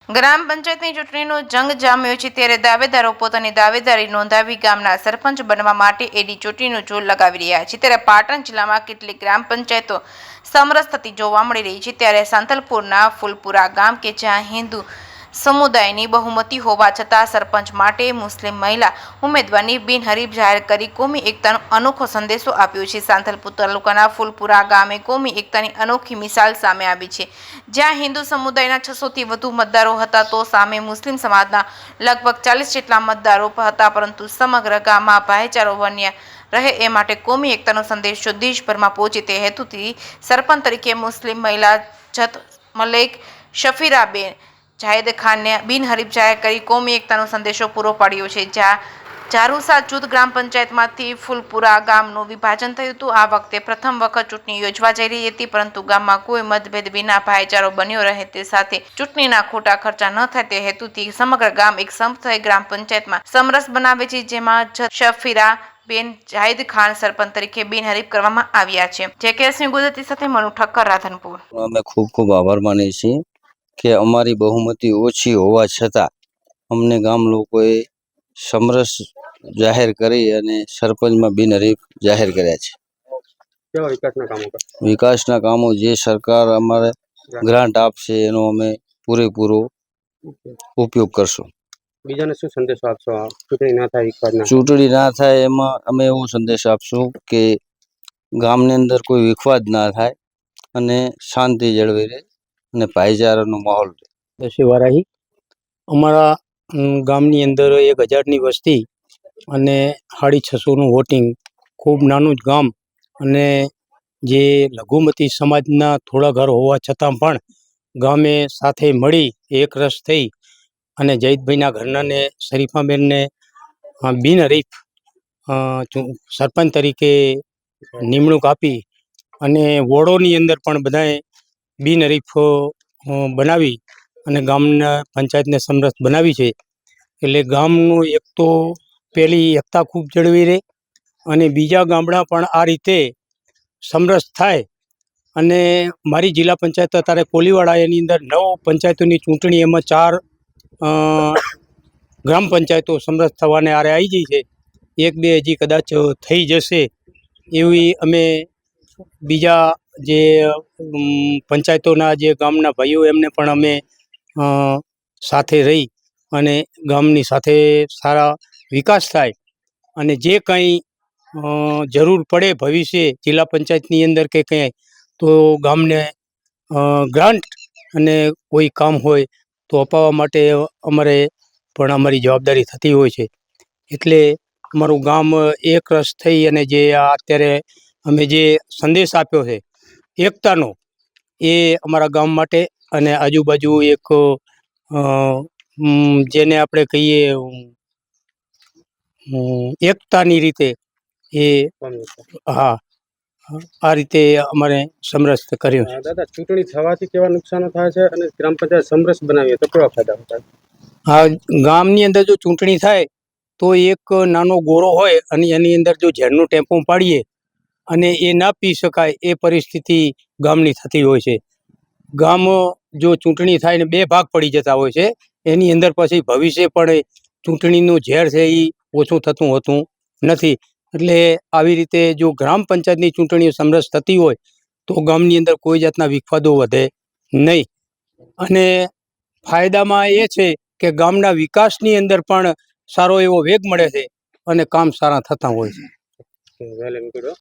ગ્રામ પંચાયતની ચૂંટણીનો જંગ જામ્યો છે ત્યારે દાવેદારો પોતાની દાવેદારી નોંધાવી ગામના સરપંચ બનવા માટે એડી ચૂંટણીનું જોર લગાવી રહ્યા છે ત્યારે પાટણ જિલ્લામાં કેટલીક ગ્રામ પંચાયતો સમરસ થતી જોવા મળી રહી છે ત્યારે સાંતલપુરના ફૂલપુરા ગામ કે જ્યાં હિન્દુ સમુદાયની બહુમતી હોવા છતાં સરપંચ માટે મુસ્લિમ મહિલા ઉમેદવારની બિનહરીફ જાહેર કરી કોમી એકતાનો અનોખો સંદેશો આપ્યો છે। સાંતલપુર તાલુકાના ફૂલપુરા ગામે કોમી એકતાની અનોખી મિસાલ સામે આવી છે જ્યાં હિન્દુ સમુદાયના 600થી વધુ મતદારો હતા તો સામે મુસ્લિમ સમાજના લગભગ 40 જેટલા મતદારો હતા પરંતુ સમગ્ર ગામમાં ભાઈચારો બન્યા રહે એ માટે કોમી એકતાનો સંદેશો દેશભરમાં પહોંચે તે હેતુથી સરપંચ તરીકે મુસ્લિમ મહિલા જત મલેક શફીરાબેન જાહેદ ખાનને બિનહરીફ જાહેર કરી કોમી એકતાનો સંદેશો પૂરો પાડ્યો છે। જ્યાં જારુસા જૂથ ગ્રામ પંચાયતમાંથી ફૂલપુરા ગામનું વિભાજન થયું હતું। આ વખતે પ્રથમ વખત ચૂંટણી યોજવા જઈ રહી હતી પરંતુ ગામમાં કોઈ મતભેદ વિના ભાઈચારો બન્યો રહે તે સાથે ચૂંટણીના ખોટા ખર્ચા ન થાય તે હેતુથી સમગ્ર ગામ એક સંપ થઈ ગ્રામ પંચાયતમાં સમરસ બનાવે છે જેમાં શફીરા બેન જાહિદ ખાન સરપંચ તરીકે બિનહરીફ કરવામાં આવ્યા છે। જેકેએસની ગુજરાતી સાથે મનુ ઠક્કર રાધનપુર। અમે ખૂબ ખૂબ આભાર માનીએ છીએ કે અમારી બહુમતી ઓછી હોવા છતાં અમને ગામ લોકોએ સમરસ જાહેર કરી અને સરપંચમાં બિનહરીફ જાહેર કર્યા છે। કેવા વિકાસના કામો વિકાસના કામો જે સરકાર અમારે ગ્રાન્ટ આપશે એનો અમે પૂરેપૂરો ઉપયોગ કરશું। બીજાને શું સંદેશો આપશો? ચૂંટણી ના થાય ચૂંટણી ના થાય એમાં અમે એવો સંદેશ આપશું કે ગામની અંદર કોઈ વિખવાદ ના થાય અને શાંતિ જળવાઈ રહે અને ભાઈચારાનો માહોલ રહે। દશી વારાહી અમારા ગામની અંદર 1000ની વસ્તી અને 650નું વોટિંગ, ખૂબ નાનું જ ગામ અને જે લઘુમતી સમાજના થોડા ઘર હોવા છતાં પણ ગામે સાથે મળી એક રસ થઈ અને જૈદભાઈના ઘરનાને શરીફાબેનને બિનહરીફ સરપંચ તરીકે નિમણૂક આપી અને વોર્ડોની અંદર પણ બધાએ બિનહરીફ બનાવી અને ગામના પંચાયતને સમરસ બનાવી છે। એટલે ગામનું એક તો પહેલી એકતા ખૂબ જળવી રહે અને બીજા ગામડા પણ આ રીતે સમરસ થાય। અને મારી જિલ્લા પંચાયત અત્યારે કોલીવાડા એની અંદર 9 પંચાયતોની ચૂંટણી, એમાં 4 ગ્રામ પંચાયતો સમરસ થવાને આરે આવી ગઈ છે। 1-2 હજી કદાચ થઈ જશે એવી અમે બીજા જે પંચાયતોના જે ગામના ભાઈઓ એમને પણ અમે સાથે રહી અને ગામની સાથે સારા વિકાસ થાય અને જે કંઈ જરૂર પડે ભવિષ્ય જિલ્લા પંચાયતની અંદર કે કંઈ તો ગામને ગ્રાન્ટ અને કોઈ કામ હોય તો અપાવવા માટે અમારે પણ અમારી જવાબદારી થતી હોય છે। એટલે અમારું ગામ એક રસ થઈ અને જે અત્યારે અમે જે સંદેશ આપ્યો છે એકતાનો, એ અમારા ગામ માટે અને આજુબાજુ એક જેને આપણે કહીએ એકતાની રીતે એ હા આ રીતે અમારે સમરસ કર્યો છે। દાદા, ચૂંટણી થવાથી કેવા નુકસાનો થાય છે અને ગ્રામ પંચાયત સમરસ બનાવીએ તો કેવા ફાયદા થાય? હા, ગામની અંદર જો ચૂંટણી થાય તો એક નાનો ગોરો હોય અને એની અંદર જો ઝેરનું ટેમ્પો પાડીએ અને એ ના પી શકાય એ પરિસ્થિતિ ગામની થતી હોય છે। ગામ જો ચૂંટણી થાય ને 2 ભાગ પડી જતા હોય છે, એની અંદર પછી ભવિષ્ય પણ ચૂંટણીનું ઝેર છે એ ઓછું થતું હોતું નથી। એટલે આવી રીતે જો ગ્રામ પંચાયતની ચૂંટણીઓ સમરસ થતી હોય તો ગામની અંદર કોઈ જાતના વિખવાદો વધે નહીં અને ફાયદામાં એ છે કે ગામના વિકાસની અંદર પણ સારો એવો વેગ મળે છે અને કામ સારા થતા હોય છે।